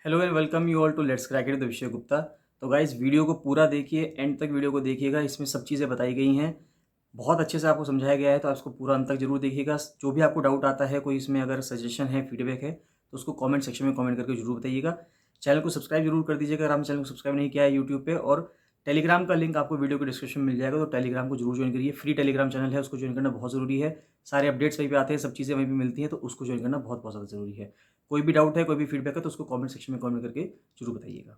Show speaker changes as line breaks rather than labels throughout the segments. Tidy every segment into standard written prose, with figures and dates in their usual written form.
Hello and welcome you all to let's crack it the Vishay Gupta. तो guys video को पूरा देखिए, एंड तक वीडियो को देखिएगा। इसमें सब चीज़ें बताई गई हैं, बहुत अच्छे से आपको समझाया गया है, तो आप इसको पूरा अंत तक जरूर देखिएगा। जो भी आपको डाउट आता है, कोई इसमें अगर सजेशन है, फीडबैक है, तो उसको कमेंट सेक्शन में कमेंट करके जरूर बताइएगा। चैनल को सब्सक्राइब जरूर कर दीजिएगा अगर आपने चैनल को सब्सक्राइब नहीं किया है यूट्यूब पे। और टेलीग्राम का लिंक आपको वीडियो के डिस्क्रिप्शन में मिल जाएगा, तो टेलीग्राम को जरूर ज्वाइन करिए। फ्री टेलीग्राम चैनल है, उसको ज्वाइन करना बहुत ज़रूरी है। सारे अपडेट्स वहीं पे आते हैं, सब चीज़ें वहीं पे मिलती हैं, तो उसको ज्वाइन करना बहुत बहुत ज़्यादा ज़रूरी है। कोई भी डाउट है, कोई भी फीडबैक है, तो उसको कमेंट सेक्शन में कमेंट करके जरूर बताइएगा।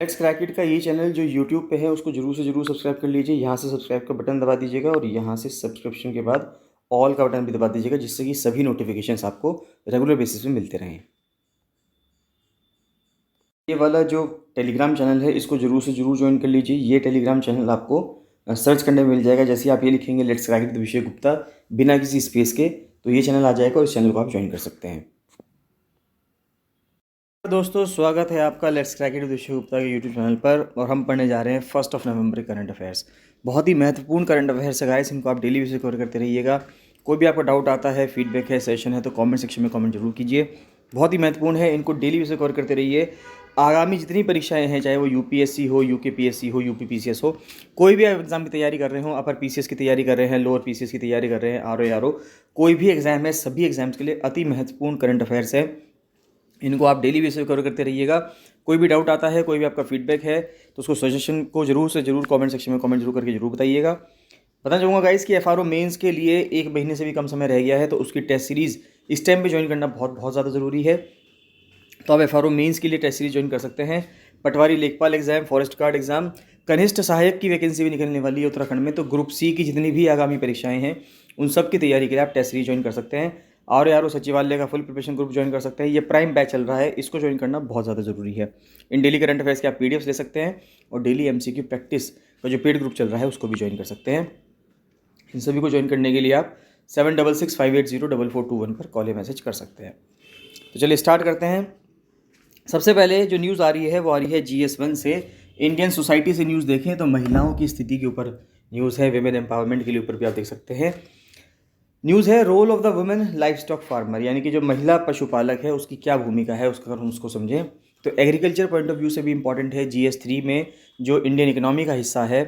लेट्स क्रैक इट का ये चैनल जो यूट्यूब पे है, उसको जरूर से जरूर सब्सक्राइब कर लीजिए। यहाँ से सब्सक्राइब का बटन दबा दीजिएगा और यहाँ से सब्सक्रिप्शन के बाद ऑल का बटन भी दबा दीजिएगा, जिससे कि सभी नोटिफिकेशंस आपको रेगुलर बेसिस पे मिलते रहें। ये वाला जो टेलीग्राम चैनल है, इसको जरूर से जरूर ज्वाइन कर लीजिए। ये टेलीग्राम चैनल आपको सर्च करने में मिल जाएगा। जैसे ही आप ये लिखेंगे let's crack it the Vishay Gupta बिना किसी स्पेस के, तो ये चैनल आ जाएगा और इस चैनल को आप ज्वाइन कर सकते हैं। दोस्तों, स्वागत है आपका let's crack it with Gupta के यूट्यूब चैनल पर। और हम पढ़ने जा रहे हैं 1 नवंबर करंट अफेयर्स। बहुत ही महत्वपूर्ण करंट अफेयर्स है गाइस, इनको आप डेली बेसिस कवर करते रहिएगा। कोई भी आपका डाउट आता है, फीडबैक है, सेशन है, तो कमेंट सेक्शन में कमेंट जरूर कीजिए। बहुत ही महत्वपूर्ण है, इनको डेली बेसिस कवर करते रहिए। आगामी जितनी परीक्षाएं हैं, चाहे वो यूपीएससी हो, यूकेपीएससी हो, यूपीपीसीएस हो, कोई भी एग्जाम की तैयारी कर रहे हो, अपर पीसीएस की तैयारी कर रहे हैं, लोअर पीसीएस की तैयारी कर रहे हैं, आरओ, कोई भी एग्जाम है, सभी एग्जाम्स के लिए अति महत्वपूर्ण करंट अफेयर्स है। इनको आप डेली बेसिस पे कवर करते रहिएगा। कोई भी डाउट आता है, कोई भी आपका फीडबैक है, तो उसको सजेशन को जरूर से जरूर कमेंट सेक्शन में कमेंट जरूर करके जरूर बताइएगा। बताना चाहूँगा गाइस कि एफआरओ मेंस के लिए 1 महीने से भी कम समय रह गया है, तो उसकी टेस्ट सीरीज़ इस टाइम पे ज्वाइन करना बहुत बहुत ज़्यादा ज़रूरी है। तो आप एफआरओ मेंस के लिए टेस्ट सीरीज ज्वाइन कर सकते हैं। पटवारी लेखपाल एग्जाम, फॉरेस्ट गार्ड एग्जाम, कनिष्ठ सहायक की वैकेंसी भी निकलने वाली है उत्तराखंड में। तो ग्रुप सी की जितनी भी आगामी परीक्षाएं हैं, उन सब की तैयारी के लिए आप टेस्ट सीरीज ज्वाइन कर सकते हैं। आर सचिवालय का फुल प्रिपरेशन ग्रुप ज्वाइन कर सकते हैं। ये प्राइम बैच चल रहा है, इसको ज्वाइन करना बहुत ज़्यादा ज़रूरी है। इन डेली करंट अफेयर्स के आप पीडीएफ ले सकते हैं, और डेली एमसीक्यू प्रैक्टिस का जो पेड ग्रुप चल रहा है, उसको भी ज्वाइन कर सकते हैं। इन सभी को ज्वाइन करने के लिए आप 7665804421 पर कॉल या मैसेज कर सकते हैं। तो चलिए स्टार्ट करते हैं। सबसे पहले जो न्यूज़ आ रही है, वो आ रही है GS1 से। इंडियन सोसाइटी से न्यूज़ देखें तो महिलाओं की स्थिति के ऊपर न्यूज़ है, वेमेन एम्पावरमेंट के लिए ऊपर भी आप देख सकते हैं। न्यूज़ है role of the women livestock farmer, यानी कि जो महिला पशुपालक है उसकी क्या भूमिका है, उसका अगर हम उसको समझें तो एग्रीकल्चर पॉइंट ऑफ व्यू से भी इंपॉर्टेंट है। GS3 में जो इंडियन इकोनॉमी का हिस्सा है,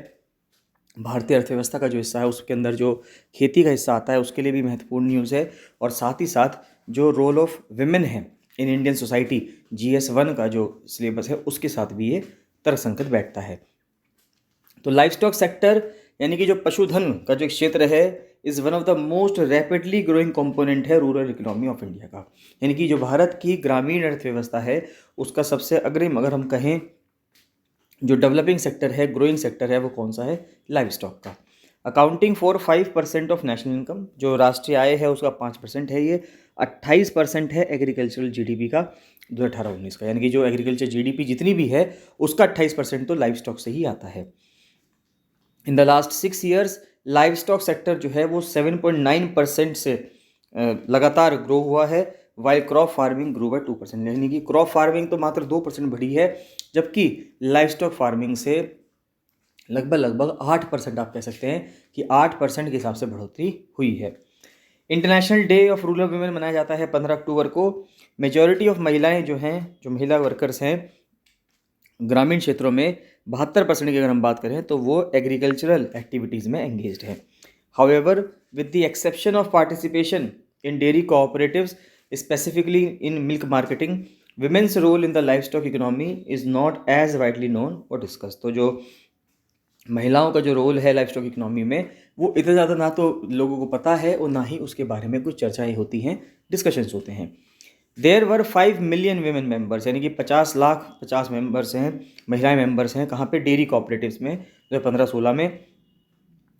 भारतीय अर्थव्यवस्था का जो हिस्सा है, उसके अंदर जो खेती का हिस्सा आता है, उसके लिए भी महत्वपूर्ण न्यूज़ है। और साथ ही साथ जो रोल ऑफ विमेन है इन इंडियन सोसाइटी, GS1 का जो सिलेबस है, उसके साथ भी ये तर्कसंगत बैठता है। तो लाइफ स्टॉक सेक्टर यानी कि जो पशुधन का जो क्षेत्र है, is one of the most rapidly growing component है रूरल इकोनॉमी ऑफ इंडिया का। यानी कि जो भारत की ग्रामीण अर्थव्यवस्था है, उसका सबसे अग्रिम अगर हम कहें जो डेवलपिंग सेक्टर है, ग्रोइंग सेक्टर है, वो कौन सा है? लाइव स्टॉक का। Accounting for 5% of national income, जो राष्ट्रीय आय है उसका 5% है ये। 28% है एग्रीकल्चरल जीडीपी का 2018-19 का, यानी कि जो एग्रीकल्चर जीडीपी जितनी भी है, उसका 28% तो लाइव स्टॉक से ही आता है। In the last 6 years live stock sector जो है वो 7.9% से लगातार ग्रो हुआ है, while crop farming grow by 2%। यानी कि क्रॉप फार्मिंग तो मात्र 2% बढ़ी है, जबकि लाइव स्टॉक फार्मिंग से लगभग 8% आप कह सकते हैं कि 8% के हिसाब से बढ़ोतरी हुई है। International day of rural women मनाया जाता है 15 अक्टूबर को। मेजॉरिटी ऑफ महिलाएं जो हैं, जो महिला वर्कर्स हैं ग्रामीण क्षेत्रों में, 72% की अगर हम बात करें तो वो एग्रीकल्चरल एक्टिविटीज़ में एंगेज्ड है। However with the exception of participation in dairy cooperatives, specifically in milk marketing, women's role in the livestock economy is not as widely known और डिस्कस। तो जो महिलाओं का जो रोल है लाइफ स्टॉक इकोनॉमी में, वो इतना ज़्यादा ना तो लोगों को पता है और ना ही उसके बारे में कुछ चर्चाएं होती हैं, डिस्कशंस होते हैं। There were 5 million women members, यानी कि 50 लाख 50 मेंबर्स हैं, महिलाएं मेंबर्स हैं। कहाँ पे? डेयरी कोऑपरेटिव्स में 2015-16 में।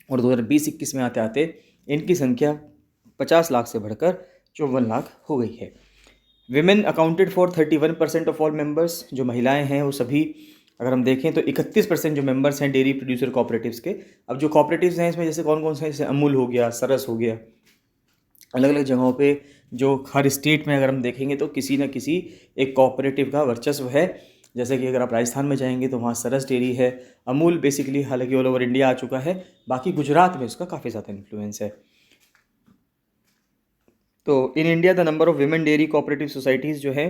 और 2020-21 में आते आते इनकी संख्या 50 लाख से बढ़कर 54 लाख हो गई है। Women accounted for 31% of all members, जो महिलाएं हैं वो सभी अगर हम देखें तो 31% जो मेंबर्स हैं डेयरी प्रोड्यूसर कोऑपरेटिव्स के। अब जो कोऑपरेटिव्स हैं इसमें जैसे कौन कौन से हैं, जैसे अमूल हो गया, सरस हो गया, अलग अलग जगहों पे जो हर स्टेट में अगर हम देखेंगे तो किसी न किसी एक कोऑपरेटिव का वर्चस्व है। जैसे कि अगर आप राजस्थान में जाएंगे तो वहाँ सरस डेयरी है। अमूल बेसिकली हालांकि ऑल ओवर इंडिया आ चुका है, बाकी गुजरात में उसका काफ़ी ज़्यादा इन्फ्लुएंस है। तो in India the number of women dairy cooperative societies जो है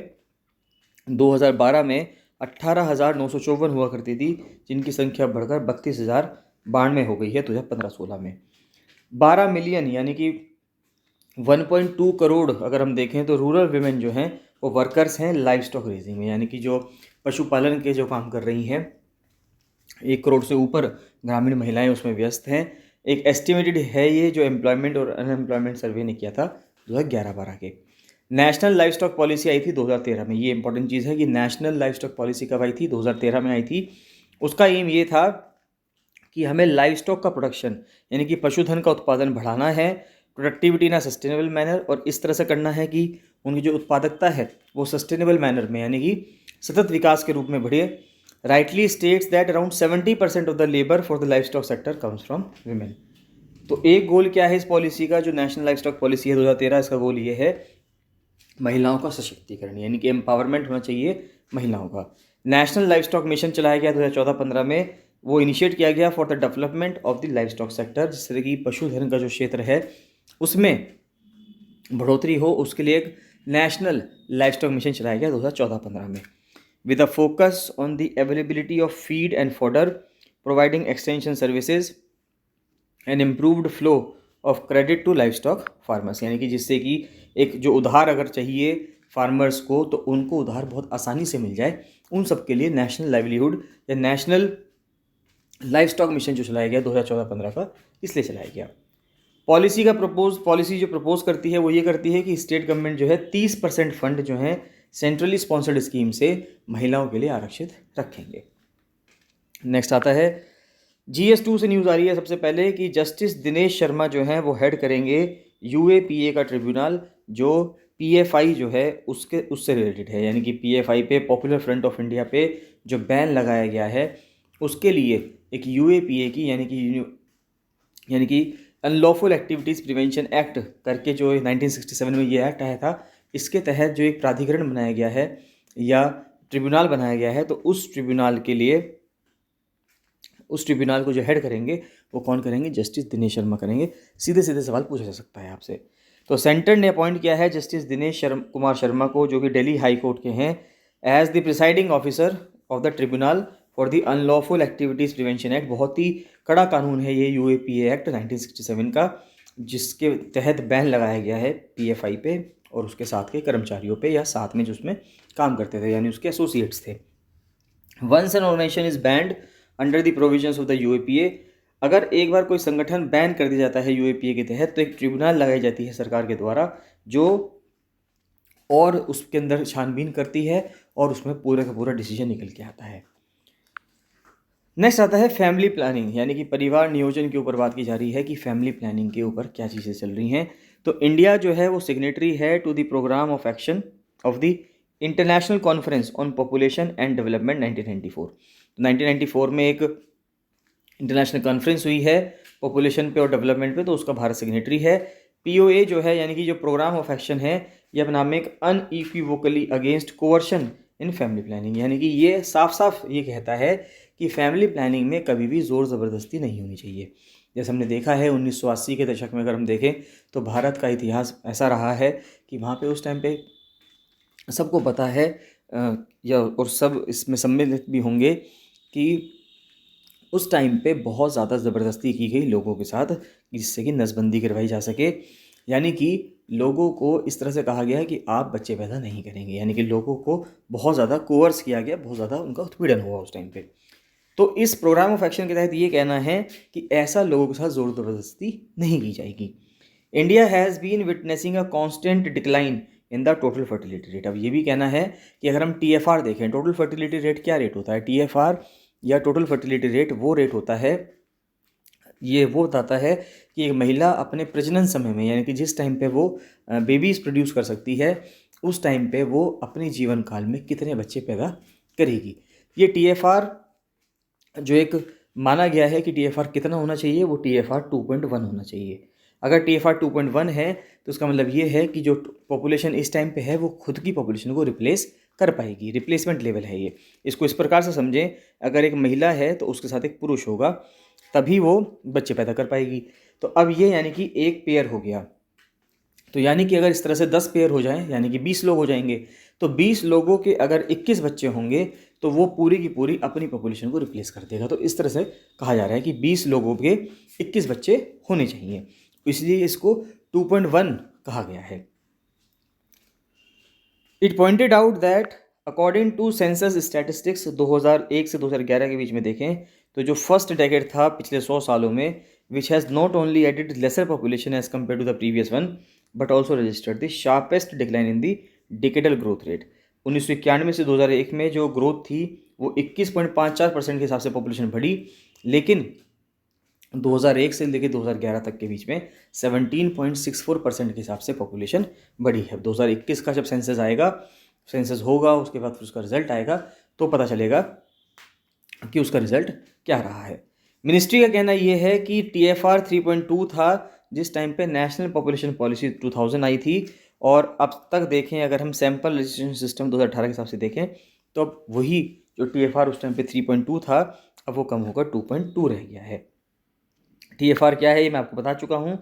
2012 में 18,954 हुआ करती थी, जिनकी संख्या बढ़कर 32,092 हो गई है 2015-16 में। 12 मिलियन यानी कि 1.2 करोड़ अगर हम देखें तो रूरल विमेन जो हैं वो वर्कर्स हैं लाइव स्टॉक रेजिंग में, यानी कि जो पशुपालन के जो काम कर रही हैं। 1 करोड़ से ऊपर ग्रामीण महिलाएं उसमें व्यस्त हैं। एक एस्टिमेटेड है ये, जो एम्प्लॉयमेंट और अनएम्प्लॉयमेंट सर्वे ने किया था 2011-12 के। नेशनल लाइव स्टॉक पॉलिसी आई थी 2013 में। ये इंपॉर्टेंट चीज़ है कि नेशनल लाइव स्टॉक पॉलिसी कब आई थी, 2013 में आई थी। उसका एम ये था कि हमें लाइव स्टॉक का प्रोडक्शन यानी कि पशुधन का उत्पादन बढ़ाना है, प्रोडक्टिविटी इन सस्टेनेबल मैनर, और इस तरह से करना है कि उनकी जो उत्पादकता है वो सस्टेनेबल मैनर में यानी कि सतत विकास के रूप में बढ़े। Rightly states that around 70% of the labour for the live stock sector comes from women. तो एक गोल क्या है इस पॉलिसी का, जो नेशनल लाइव स्टॉक पॉलिसी है 2013, इसका गोल ये है महिलाओं का सशक्तिकरण, यानी कि एम्पावरमेंट होना चाहिए महिलाओं का। नेशनल लाइव स्टॉक मिशन चलाया गया 2014-15 में, वो इनिशिएट किया गया for the development of the live stock sector, जिससे कि पशुधन का जो क्षेत्र है उसमें बढ़ोतरी हो, उसके लिए एक नेशनल लाइव स्टॉक मिशन चलाया गया 2014-15 में, with a focus on the availability of feed and fodder, providing extension services and improved flow of credit to livestock farmers, यानी कि जिससे कि एक जो उधार अगर चाहिए फार्मर्स को तो उनको उधार बहुत आसानी से मिल जाए। उन सब के लिए नेशनल लाइवलीहुड या नेशनल लाइव स्टॉक मिशन जो चलाया गया 2014-15 का, इसलिए चलाया गया। पॉलिसी जो प्रपोज करती है वो ये करती है कि स्टेट गवर्नमेंट जो है 30% फंड जो है सेंट्रली स्पॉन्सर्ड स्कीम से महिलाओं के लिए आरक्षित रखेंगे। नेक्स्ट आता है GS2 से न्यूज़ आ रही है सबसे पहले कि जस्टिस दिनेश शर्मा जो हैं वो हेड करेंगे UAPA का ट्रिब्यूनल, जो PFI जो है उससे रिलेटेड है, यानी कि PFI पे, पॉपुलर फ्रंट ऑफ इंडिया पे जो बैन लगाया गया है उसके लिए एक UAPA की यानी कि अनलॉफुल एक्टिविटीज़ प्रिवेंशन एक्ट करके जो 1967 में ये एक्ट आया था, इसके तहत जो एक प्राधिकरण बनाया गया है या ट्रिब्यूनल बनाया गया है, तो उस ट्रिब्यूनल को जो हेड करेंगे वो कौन करेंगे, जस्टिस दिनेश शर्मा करेंगे। सीधे सीधे सवाल पूछा जा सकता है आपसे। तो सेंटर ने अपॉइंट किया है जस्टिस दिनेश कुमार शर्मा को, जो कि दिल्ली हाई कोर्ट के हैं, as the presiding officer of the tribunal for the unlawful activities prevention act. बहुत ही कड़ा कानून है ये UAPA एक्ट 1967 का, जिसके तहत बैन लगाया गया है PFI पे और उसके साथ के कर्मचारियों पे या साथ में जो उसमें काम करते थे यानी उसके एसोसिएट्स थे। Once an organization is banned under the provisions of the UAPA, अगर एक बार कोई संगठन बैन कर दिया जाता है UAPA के तहत, तो एक ट्रिब्यूनल लगाई जाती है सरकार के द्वारा जो और उसके अंदर छानबीन करती है और उसमें पूरा का पूरा डिसीजन निकल के आता है। नेक्स्ट आता है फैमिली प्लानिंग, यानी कि परिवार नियोजन के ऊपर बात की जा रही है कि फैमिली प्लानिंग के ऊपर क्या चीज़ें चल रही हैं। तो इंडिया जो है वो सिग्नेटरी है to the program of action of the international conference on population and development 1994। 1994 में एक इंटरनेशनल कॉन्फ्रेंस हुई है पॉपुलेशन पे और डेवलपमेंट पे, तो उसका भारत सिग्नेटरी है। POA जो है यानी कि जो प्रोग्राम ऑफ एक्शन है, ये अपना में एक unequivocally against कोवर्शन in family planning, यानी कि ये साफ साफ ये कहता है कि फैमिली प्लानिंग में कभी भी ज़ोर ज़बरदस्ती नहीं होनी चाहिए। जैसे हमने देखा है 1980 के दशक में अगर हम देखें तो भारत का इतिहास ऐसा रहा है कि वहाँ पे उस टाइम पे सबको पता है और सब इसमें सम्मिलित भी होंगे कि उस टाइम पे बहुत ज़्यादा ज़बरदस्ती की गई लोगों के साथ, जिससे कि नसबंदी करवाई जा सके, यानी कि लोगों को इस तरह से कहा गया है कि आप बच्चे पैदा नहीं करेंगे, यानी कि लोगों को बहुत ज़्यादा कोर्स किया गया, बहुत ज़्यादा उनका उत्पीड़न हुआ उस टाइम पे। तो इस प्रोग्राम ऑफ एक्शन के तहत ये कहना है कि ऐसा लोगों के साथ ज़ोर ज़बरदस्ती नहीं की जाएगी। India has been witnessing a constant decline in the total fertility rate. अब ये भी कहना है कि अगर हम TFR देखें, टोटल फर्टिलिटी रेट क्या रेट होता है, TFR या टोटल फर्टिलिटी रेट वो रेट होता है, ये वो बताता है कि एक महिला अपने प्रजनन समय में, यानी कि जिस टाइम पे वो बेबीज़ प्रोड्यूस कर सकती है, उस टाइम पे वो अपने जीवन काल में कितने बच्चे पैदा करेगी। ये TFR जो एक माना गया है कि TFR कितना होना चाहिए, वो TFR 2.1 होना चाहिए। अगर TFR 2.1 है तो उसका मतलब ये है कि जो पॉपुलेशन इस टाइम पे है वो खुद की पॉपुलेशन को रिप्लेस कर पाएगी, रिप्लेसमेंट लेवल है ये। इसको इस प्रकार से समझें, अगर एक महिला है तो उसके साथ एक पुरुष होगा, तभी वो बच्चे पैदा कर पाएगी। तो अब ये यानी कि एक पेयर हो गया, तो यानी कि अगर इस तरह से 10 पेयर हो जाएं, यानी कि 20 लोग हो जाएंगे, तो 20 लोगों के अगर 21 बच्चे होंगे तो वो पूरी की पूरी अपनी पॉपुलेशन को रिप्लेस कर देगा। तो इस तरह से कहा जा रहा है कि 20 लोगों के 21 बच्चे होने चाहिए, इसलिए इसको 2.1 कहा गया है। It pointed out that according to census statistics 2001 से 2011 के बीच में देखें तो जो फर्स्ट डेकेड था पिछले 100 सालों में, which has not only added lesser population as compare to the previous one but also registered the sharpest decline in the decadal growth rate. 1991 से 2001 में जो ग्रोथ थी वो 21.54% के हिसाब से पॉपुलेशन बढ़ी, लेकिन 2001 से लेकर 2011 तक के बीच में 17.64% के हिसाब से पॉपुलेशन बढ़ी है। 2021 का जब सेंसस आएगा, सेंसस होगा, उसके बाद फिर उसका रिजल्ट आएगा तो पता चलेगा कि उसका रिजल्ट क्या रहा है। मिनिस्ट्री का कहना यह है कि TFR 3.2 था जिस टाइम पे नेशनल पॉपुलेशन पॉलिसी 2000 आई थी, और अब तक देखें अगर हम सैम्पल रजिस्ट्रेशन सिस्टम 2018 के हिसाब से देखें तो अब वही जो TFR उस टाइम पे 3.2 था अब वो कम होकर 2.2 रह गया है। TFR क्या है ये मैं आपको बता चुका हूँ।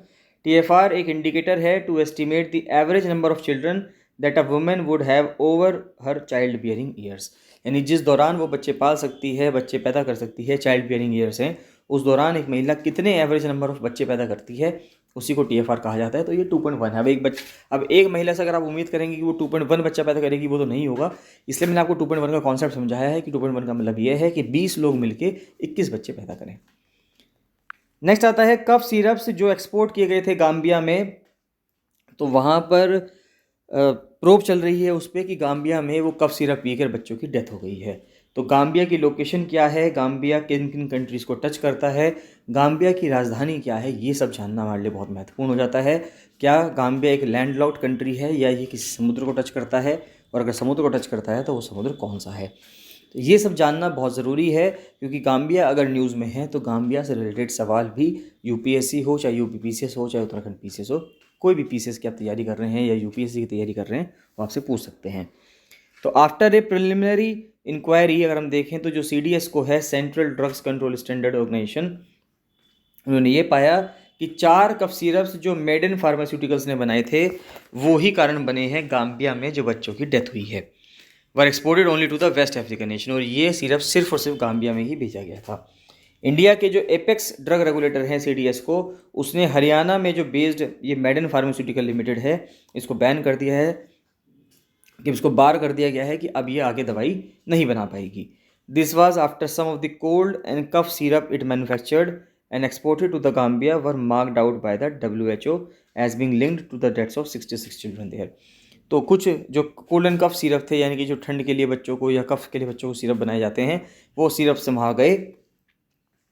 TFR एक इंडिकेटर है to estimate the average number of children that a women would have over her child bearing years, यानी जिस दौरान वो बच्चे पाल सकती है, बच्चे पैदा कर सकती है, चाइल्ड बियरिंग ईयर्स हैं, उस दौरान एक महिला कितने एवरेज नंबर ऑफ बच्चे पैदा करती है उसी को TFR कहा जाता है। तो ये 2.1 है। अब एक महिला से अगर आप उम्मीद करेंगे कि वो 2.1 बच्चा पैदा करेगी, वो तो नहीं होगा। इसलिए मैंने आपको 2.1 का कॉन्सेप्ट समझाया है कि 2.1 का मतलब ये है कि 20 लोग मिलके 21 बच्चे पैदा करें। नेक्स्ट आता है कफ सिरप्स जो एक्सपोर्ट किए गए थे गाम्बिया में, तो वहाँ पर प्रोब चल रही है उस पर कि गाम्बिया में वो कफ सिरप पीकर बच्चों की डेथ हो गई है। तो गाम्बिया की लोकेशन क्या है, गाम्बिया किन किन कंट्रीज़ को टच करता है, गाम्बिया की राजधानी क्या है, ये सब जानना हमारे लिए बहुत महत्वपूर्ण हो जाता है। क्या गाम्बिया एक लैंडलॉक्ड कंट्री है या ये किसी समुद्र को टच करता है, और अगर समुद्र को टच करता है तो वो समुद्र कौन सा है। तो ये सब जानना बहुत ज़रूरी है, क्योंकि गाम्बिया अगर न्यूज़ में है तो गाम्बिया से रिलेटेड सवाल भी UPSC हो, चाहे UP PCS हो, चाहे उत्तराखंड PCS हो, कोई भी PCS की आप तैयारी कर रहे हैं या UPSC की तैयारी कर रहे हैं वो आपसे पूछ सकते हैं। तो आफ्टर ए प्रिलिमिनरी इंक्वायरी अगर हम देखें तो जो CDS को है, central drugs control standard organization, उन्होंने ये पाया कि 4 कफ सिरप्स जो मेडन फार्मास्यूटिकल्स ने बनाए थे वो ही कारण बने हैं गाम्बिया में जो बच्चों की डेथ हुई है, were exported only to the west African nation, और ये सिर्फ सिर्फ और सिर्फ गाम्बिया में ही भेजा गया था। इंडिया के जो एपेक्स ड्रग रेगुलेटर हैं CDS को, उसने हरियाणा में जो बेस्ड ये मेडन फार्मास्यूटिकल लिमिटेड है इसको बैन कर दिया है, कि इसको बार कर दिया गया है कि अब ये आगे दवाई नहीं बना पाएगी। This was after some of the cold and cough syrup it manufactured and exported to the Gambia were marked out by the WHO as being linked to the deaths of 66 children there. तो कुछ जो cold and cough syrup थे, यानी कि जो ठंड के लिए बच्चों को या कफ के लिए बच्चों को सिरप बनाए जाते हैं, वो सिरप से वहाँ गए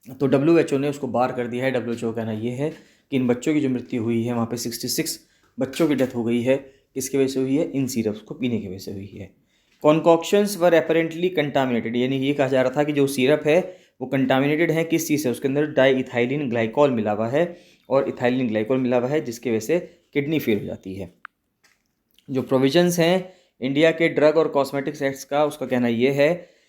तो WHO ने उसको बार कर दिया है। WHO का कहना ये है कि इन बच्चों की जो मृत्यु हुई है वहाँ पे 66 बच्चों की डेथ हो गई है, किसकी वजह से हुई है, इन सिरप्स को पीने की वजह से हुई है। कॉन्कॉक्शंस वर अपेरेंटली कंटामिनेटेड, यानी ये कहा जा रहा था कि जो सिरप है वो कंटामिनेटेड है किस चीज़ से, उसके अंदर डाईइथाइलिन ग्लाइकॉल मिला हुआ है, और इथाइलिन ग्लाइकॉल मिला हुआ है जिसकी वजह से किडनी फेल हो जाती है। जो प्रोविजंस हैं इंडिया के ड्रग और कॉस्मेटिक्स एक्ट्स का, उसका कहना ये है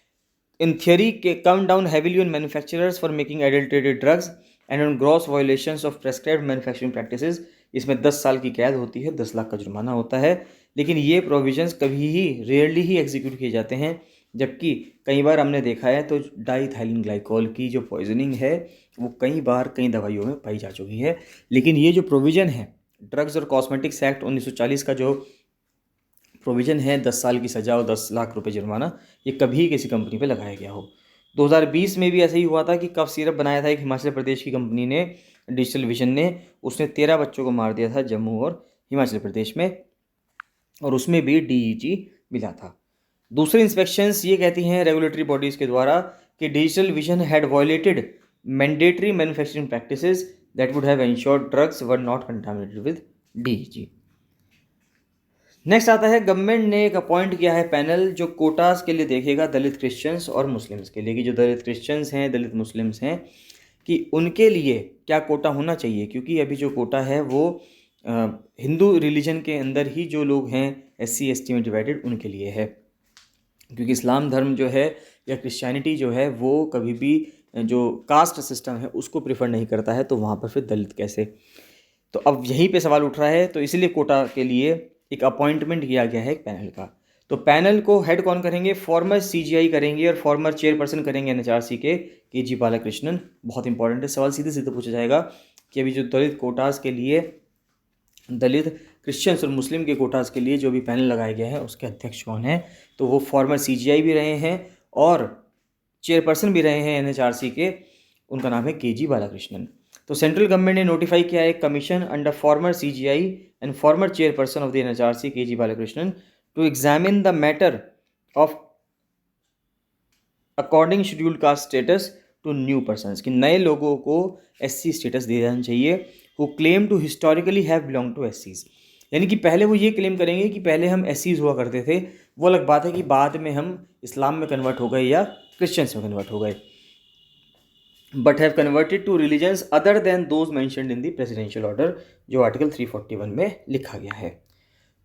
इन थियरी के come down heavily on manufacturers for making adulterated drugs and on gross violations of prescribed manufacturing practices. इसमें 10 साल की कैद होती है, 10 लाख का जुर्माना होता है, लेकिन ये प्रोविजंस कभी ही रेयरली ही एग्जीक्यूट किए जाते हैं, जबकि कई बार हमने देखा है तो डाईइथाइलिन ग्लाइकॉल की जो पॉइजनिंग है वो कई बार कई दवाइयों में पाई जा चुकी है। लेकिन ये जो प्रोविज़न है ड्रग्स और कॉस्मेटिक्स एक्ट 1940 का जो प्रोविज़न है 10 साल की सज़ा और 10 लाख रुपए जुर्माना, ये कभी किसी कंपनी पे लगाया गया हो। 2020 में भी ऐसा ही हुआ था कि कफ सिरप बनाया था एक हिमाचल प्रदेश की कंपनी ने, डिजिटल विजन ने, उसने 13 बच्चों को मार दिया था जम्मू और हिमाचल प्रदेश में, और उसमें भी DEG मिला था। दूसरे इंस्पेक्शंस ये कहती हैं रेगुलेटरी बॉडीज़ के द्वारा कि digital vision had violated mandatory manufacturing practices that would have ensured drugs were not contaminated with DEG। Next आता है गवर्नमेंट ने एक अपॉइंट किया है पैनल जो कोटास के लिए देखेगा दलित क्रिश्चियंस और मुस्लिम्स के लिए, कि जो दलित क्रिश्चियंस हैं, दलित मुस्लिम्स हैं, कि उनके लिए क्या कोटा होना चाहिए, क्योंकि अभी जो कोटा है वो हिंदू रिलीजन के अंदर ही जो लोग हैं SC ST में डिवाइडेड उनके लिए है, क्योंकि इस्लाम धर्म जो है या क्रिश्चियनिटी जो है वो कभी भी जो कास्ट सिस्टम है उसको प्रेफर नहीं करता है, तो वहाँ पर फिर दलित कैसे। तो अब यहीं पे सवाल उठ रहा है, तो इसीलिए कोटा के लिए एक अपॉइंटमेंट किया गया है एक पैनल का। तो पैनल को हेड कौन करेंगे, फॉर्मर सीजीआई करेंगे और फॉर्मर चेयरपर्सन करेंगे एनएचआरसी के जी बालाकृष्णन। बहुत इंपॉर्टेंट है, सवाल सीधे सीधे पूछा जाएगा कि अभी जो दलित कोटास के लिए, दलित क्रिश्चियंस और मुस्लिम के कोटास के लिए जो भी पैनल लगाया गया है उसके अध्यक्ष कौन है, तो वो फॉर्मर सीजीआई भी रहे हैं और चेयरपर्सन भी रहे हैं एनएचआरसी के, उनका नाम है के जी बालाकृष्णन। तो सेंट्रल गवर्नमेंट ने नोटिफाई किया है commission under former CJI and former chairperson of the NHRC K G Balakrishnan to examine the matter of according scheduled caste status to new persons, कि नए लोगों को एससी स्टेटस दिया जाना चाहिए who claim to historically have belong to एससीज। यानी कि पहले वो ये क्लेम करेंगे कि पहले हम एससीज हुआ करते थे, वो अलग बात है कि बाद में हम इस्लाम में कन्वर्ट हो गए या क्रिश्चियंस में कन्वर्ट हो गए, but have converted to religions other than those mentioned in the presidential order, जो आर्टिकल 341 में लिखा गया है।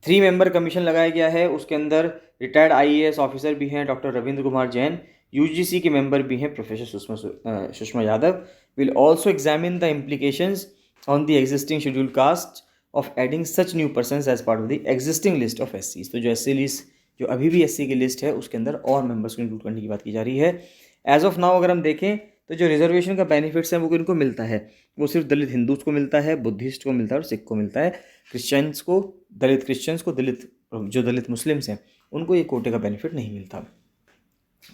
3 मेंबर कमीशन लगाया गया है, उसके अंदर रिटायर्ड आईएएस ऑफिसर भी हैं डॉक्टर रविंद्र कुमार जैन, यूजीसी के मेंबर भी हैं professor Sushma Yadav, will also examine the implications on the existing schedule caste of adding such new persons as part of the existing list of एससीज। तो जो एससी लिस्ट, जो अभी भी एससी की लिस्ट है, उसके अंदर और मेंबर्स को इंक्लूड करने की बात की जा रही है। एज ऑफ नाउ अगर हम देखें तो जो रिजर्वेशन का बेनिफिट्स है वो किनको मिलता है, वो सिर्फ दलित हिंदूज को मिलता है, बुद्धिस्ट को मिलता है और सिख को मिलता है। क्रिश्चियंस को, दलित क्रिश्चियंस को, जो दलित मुस्लिम्स हैं उनको ये कोटे का बेनिफिट नहीं मिलता।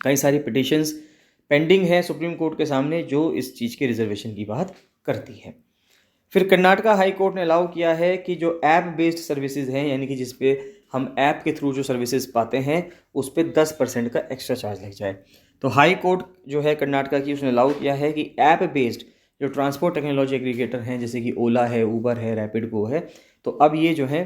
कई सारी पिटिशंस पेंडिंग है सुप्रीम कोर्ट के सामने जो इस चीज़ के रिजर्वेशन की बात करती है। फिर कर्नाटका हाई कोर्ट ने अलाउ किया है कि जो ऐप बेस्ड सर्विसेज हैं, यानी कि जिस पे हम ऐप के थ्रू जो सर्विसेज पाते हैं उस पर 10% का एक्स्ट्रा चार्ज लग जाए। तो हाई कोर्ट जो है कर्नाटका की, उसने अलाउ किया है कि ऐप बेस्ड जो ट्रांसपोर्ट टेक्नोलॉजी एग्रीगेटर हैं, जैसे कि ओला है, ऊबर है, रैपिडगो है, तो अब ये जो है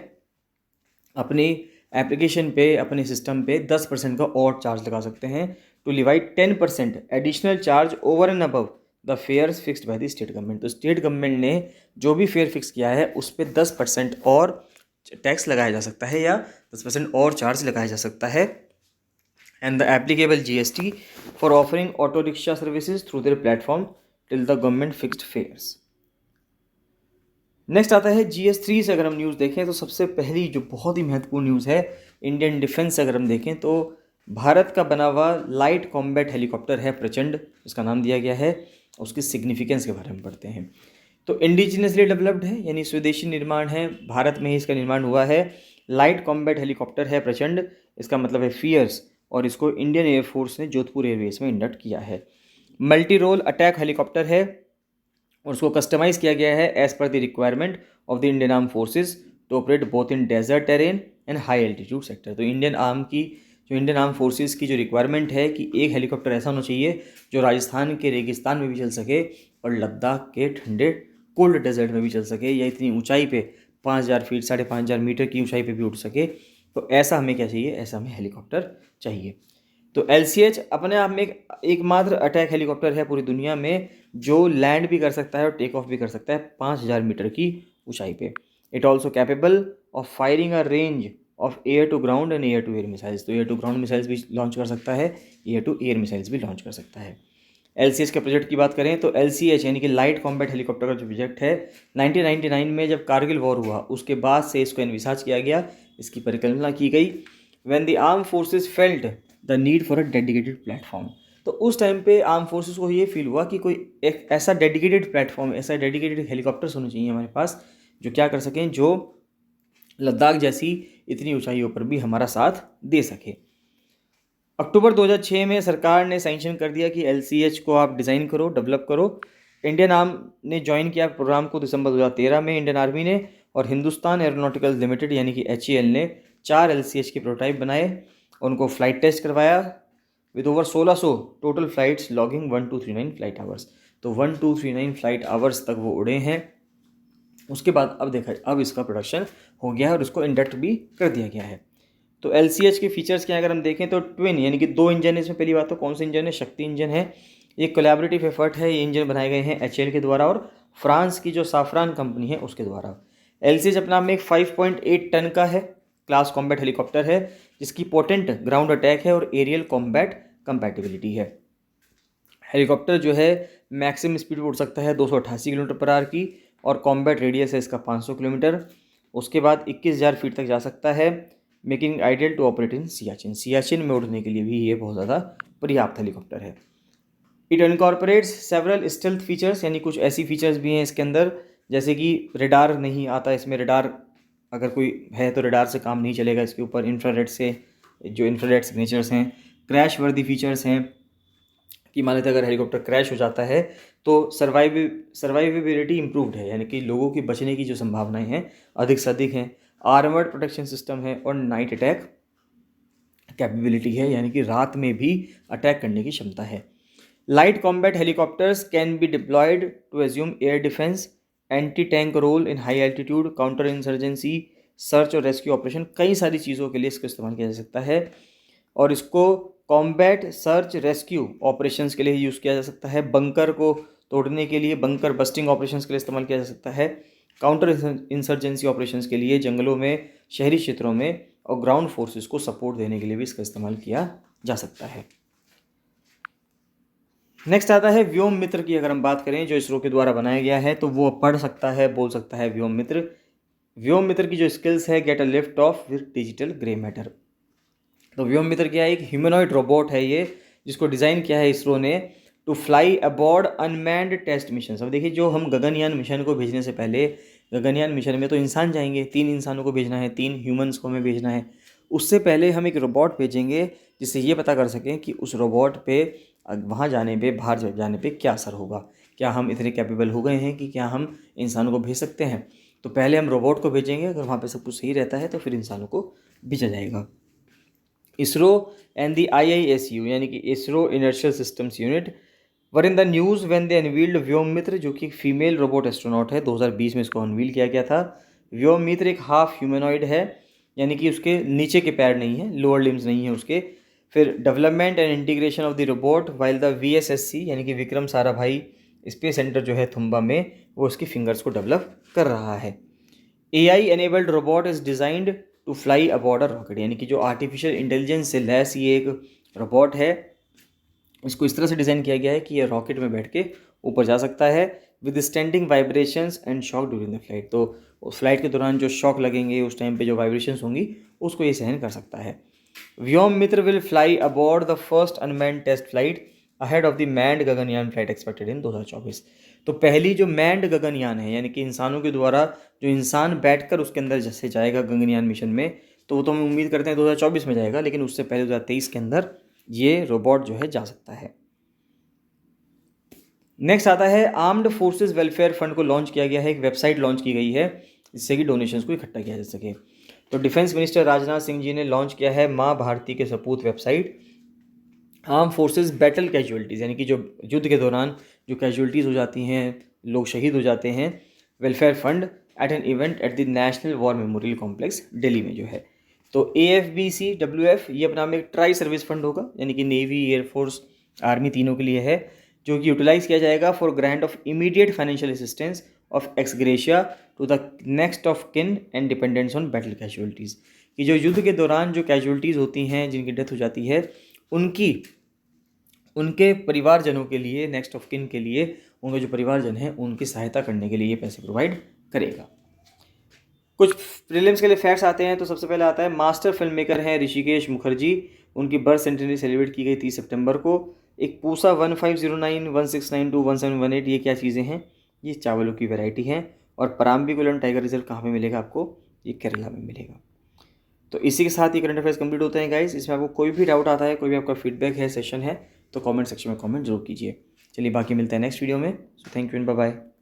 अपनी एप्लीकेशन पे, अपने सिस्टम पे 10% का और चार्ज लगा सकते हैं to levied 10% additional charge over and above the fares fixed by the state government. तो स्टेट गवर्नमेंट ने जो भी फेयर फिक्स किया है उस पर 10% और टैक्स लगाया जा सकता है या 10% और चार्ज लगाया जा सकता है। And the applicable GST for offering auto rickshaw services through their platform till the government fixed fares. Next आता है GS3 से अगर हम न्यूज़ देखें तो सबसे पहली जो बहुत ही महत्वपूर्ण न्यूज़ है इंडियन डिफेंस से अगर हम देखें तो भारत का बना हुआ लाइट कॉम्बैट हेलीकॉप्टर है प्रचंड, इसका नाम दिया गया है, उसकी सिग्निफिकेंस के बारे में पढ़ते हैं। तो इंडिजिनियसली डेवलप्ड है, यानी स्वदेशी निर्माण है, भारत में ही इसका निर्माण हुआ है। लाइट कॉम्बैट हेलीकॉप्टर है प्रचंड, इसका मतलब है फियर्स, और इसको इंडियन एयरफोर्स ने जोधपुर एयरबेस में इंडक्ट किया है। मल्टी रोल अटैक हेलीकॉप्टर है और उसको कस्टमाइज़ किया गया है as per the requirement of the Indian arm forces to operate both in desert terrain and high altitude sector. तो इंडियन आर्म फोर्सेज की जो रिक्वायरमेंट है कि एक हेलीकॉप्टर ऐसा होना चाहिए जो राजस्थान के रेगिस्तान में भी चल सके और लद्दाख के ठंडे कोल्ड डेजर्ट में भी चल सके, या इतनी ऊंचाई पे 5000 फीट 5500 मीटर की ऊंचाई पे भी उड़ सके। तो ऐसा हमें क्या चाहिए, ऐसा हमें हेलीकॉप्टर चाहिए। तो LCH अपने आप में एकमात्र अटैक हेलीकॉप्टर है पूरी दुनिया में जो लैंड भी कर सकता है और टेक ऑफ भी कर सकता है 5000 मीटर की ऊंचाई पे। It also capable of firing a range of air to ground and air to air missiles. तो एयर टू ग्राउंड मिसाइल्स भी लॉन्च कर सकता है, एयर टू एयर मिसाइल्स भी लॉन्च कर सकता है। LCH के प्रोजेक्ट की बात करें तो LCH यानी कि लाइट कॉम्बैट हेलीकॉप्टर का जो प्रोजेक्ट है 1999 में जब कारगिल वॉर हुआ उसके बाद से इसको एनविसाज किया गया, इसकी परिकल्पना की गई। When the arm forces felt the need for a dedicated platform, तो उस टाइम पे आर्म फोर्सेस को ये फील हुआ कि कोई एक ऐसा डेडिकेटेड प्लेटफॉर्म, ऐसा डेडिकेटेड हेलीकॉप्टर्स होने चाहिए हमारे पास जो क्या कर सकें, जो लद्दाख जैसी इतनी ऊंचाइयों पर भी हमारा साथ दे सके। अक्टूबर 2006 में सरकार ने सैंक्शन कर दिया कि LCH को आप डिज़ाइन करो, डेवलप करो। इंडियन आर्म ने ज्वाइन किया प्रोग्राम को दिसंबर 2013 में इंडियन आर्मी ने, और हिंदुस्तान एरोनॉटिकल लिमिटेड यानी कि HAL ने 4 LCH के प्रोटोटाइप बनाए, उनको फ्लाइट टेस्ट करवाया with over 1600 total flights logging 1239 flight hours. तो 1239 फ्लाइट आवर्स तक वो उड़े हैं। उसके बाद अब देखा, अब इसका प्रोडक्शन हो गया है और उसको इंडक्ट भी कर दिया गया है। तो LCH के फीचर्स क्या है अगर हम देखें तो ट्विन यानी कि 2 इंजन है इसमें। पहली बात तो कौन सा इंजन है, शक्ति इंजन है। ये कोलैबोरेटिव एफर्ट है, ये इंजन बनाए गए हैं HAL के द्वारा और फ्रांस की जो साफरान कंपनी है उसके द्वारा। LCH अपने आप में एक 5.8 टन का है क्लास कॉम्बैट हेलीकॉप्टर है जिसकी पोटेंट ग्राउंड अटैक है और एरियल कॉम्बैट कंपैटिबिलिटी है। हेलीकॉप्टर जो है मैक्सिमम स्पीड उड़ सकता है 288 किलोमीटर पर आवर की, और कॉम्बैट रेडियस है इसका 500 किलोमीटर। उसके बाद 21,000 फीट तक जा सकता है। Making ideal to operate in Siachen. Siachen में उड़ने के लिए भी ये बहुत ज़्यादा पर्याप्त हेलीकॉप्टर है। It incorporates several stealth features, यानी कुछ ऐसी फीचर्स भी हैं इसके अंदर, जैसे कि रेडार नहीं आता इसमें। रेडार अगर कोई है तो रेडार से काम नहीं चलेगा इसके ऊपर। इंफ्रारेड से जो इंफ्रारेड सिग्नेचर्स हैं, क्रैश वर्दी फीचर्स हैं कि मान लेते अगर हेलीकॉप्टर क्रैश हो जाता है तो सर्वाइवेबिलिटी इम्प्रूव्ड है, यानी कि लोगों की बचने की जो संभावनाएं हैं अधिक से अधिक हैं। आर्मर्ड प्रोटेक्शन सिस्टम है और नाइट अटैक कैपेबिलिटी है, यानी कि रात में भी अटैक करने की क्षमता है। Light combat helicopters can be deployed to assume air defence, anti tank role in high altitude, counter insurgency, search और रेस्क्यू ऑपरेशन, कई सारी चीज़ों के लिए इसका इस्तेमाल किया जा सकता है। और इसको कॉम्बैट सर्च रेस्क्यू ऑपरेशंस के लिए यूज़ किया जा सकता है। बंकर को तोड़ने के लिए, बंकर बस्टिंग ऑपरेशंस के लिए इस्तेमाल किया जा सकता है। काउंटर इंसर्जेंसी ऑपरेशंस के लिए जंगलों में, शहरी क्षेत्रों में और ग्राउंड फोर्सेस को सपोर्ट देने के लिए भी इसका इस्तेमाल किया जा सकता है। नेक्स्ट आता है व्योम मित्र की। अगर हम बात करें जो इसरो के द्वारा बनाया गया है तो वो पढ़ सकता है, बोल सकता है व्योम मित्र। व्योम मित्र की जो स्किल्स है, get a lift off with digital grey matter. तो व्योम मित्र क्या है? एक ह्यूमनॉइड रोबोट है ये, जिसको डिज़ाइन किया है इसरो ने to fly aboard unmanned test mission. अब देखिए, जो हम गगनयान मिशन को भेजने से पहले, गगनयान मिशन में तो इंसान जाएंगे, 3 इंसानों को भेजना है, 3 ह्यूमंस को हमें भेजना है। उससे पहले हम एक रोबोट भेजेंगे जिससे ये पता कर सकें कि उस रोबोट पे वहाँ जाने पे, बाहर जाने पे क्या असर होगा, क्या हम इतने कैपेबल हो गए हैं कि क्या हम इंसानों को भेज सकते हैं। तो पहले हम रोबोट को भेजेंगे, अगर वहाँ पे सब कुछ सही रहता है तो फिर इंसानों को भेजा जाएगा। इसरो एंड द IISU यानी कि ISRO inertial systems unit were in the news when they unveiled Vyom Mitra, जो कि फीमेल रोबोट एस्ट्रोनॉट है। 2020 में इसको अनवील किया गया था। व्योम मित्र एक हाफ ह्यूमनॉइड है, यानी कि उसके नीचे के पैर नहीं है, लोअर लिम्स नहीं है उसके। फिर development and integration of the robot while the VSSC यानी कि विक्रम साराभाई स्पेस सेंटर जो है थुम्बा में, वो उसकी फिंगर्स को डेवलप कर रहा है। AI enabled robot is designed to fly aboard a rocket, यानी कि जो आर्टिफिशियल इंटेलिजेंस से लैस ये एक रोबोट है, इसको इस तरह से डिज़ाइन किया गया है कि ये रॉकेट में बैठ के ऊपर जा सकता है with standing vibrations and shock during the flight. तो उस फ्लाइट के दौरान जो शॉक लगेंगे, उस टाइम पे जो वाइब्रेशंस होंगी, उसको ये सहन कर सकता है। Vyommitra will fly aboard the first unmanned test flight ahead of the manned Gaganyaan flight expected in 2024। तो पहली जो मैंड गगनयान है, यानी कि इंसानों के द्वारा जो इंसान बैठकर उसके अंदर जैसे जाएगा गगनयान मिशन में, तो वो तो हम उम्मीद करते हैं 2024 में जाएगा, लेकिन उससे पहले 2023 के अंदर ये रोबोट जो है जा सकता है। नेक्स्ट आता है आर्म्ड फोर्सेस वेलफेयर फंड को लॉन्च किया गया है। एक वेबसाइट लॉन्च की गई है जिससे कि डोनेशंस को इकट्ठा किया जा सके। तो डिफेंस मिनिस्टर राजनाथ सिंह जी ने लॉन्च किया है माँ भारती के सपूत website. Arm forces battle casualties, यानी कि जो युद्ध के दौरान जो कैजुअलिटीज़ हो जाती हैं, लोग शहीद हो जाते हैं, welfare fund eight an event at the national war memorial complex Delhi में जो है। तो AFBCWF ये अपना में एक ट्राई सर्विस फंड होगा, यानी कि नेवी, एयरफोर्स, आर्मी तीनों के लिए है, जो कि यूटिलाइज किया जाएगा for grant of immediate financial assistance of ex gratia to the next of kin and dependents on battle casualties. कि जो युद्ध के दौरान जो कैजुअलिटीज़ होती हैं, जिनकी डेथ हो जाती है, उनके परिवारजनों के लिए, नेक्स्ट ऑफ किन के लिए, उनके जो परिवारजन हैं उनकी सहायता करने के लिए ये पैसे प्रोवाइड करेगा। कुछ प्रीलिम्स के लिए फैक्ट्स आते हैं। तो सबसे पहले आता है मास्टर फिल्म मेकर हैं ऋषिकेश मुखर्जी, उनकी बर्थ सेंचुरी सेलिब्रेट की गई 30 सितंबर को। एक पूसा 1509, 1692, 1718 ये क्या चीज़ें हैं? ये चावलों की वैरायटी हैं। और पराम्बिकुलम टाइगर रिजर्व कहाँ पे मिलेगा आपको? ये केरला में मिलेगा। तो इसी के साथ ही करंट अफेयर्स कंप्लीट होते हैं गाइस। इसमें आपको कोई भी डाउट आता है, कोई भी आपका फीडबैक है, सेशन है, तो कमेंट सेक्शन में कमेंट जरूर कीजिए। चलिए बाकी मिलते हैं नेक्स्ट वीडियो में। So thank you and bye bye.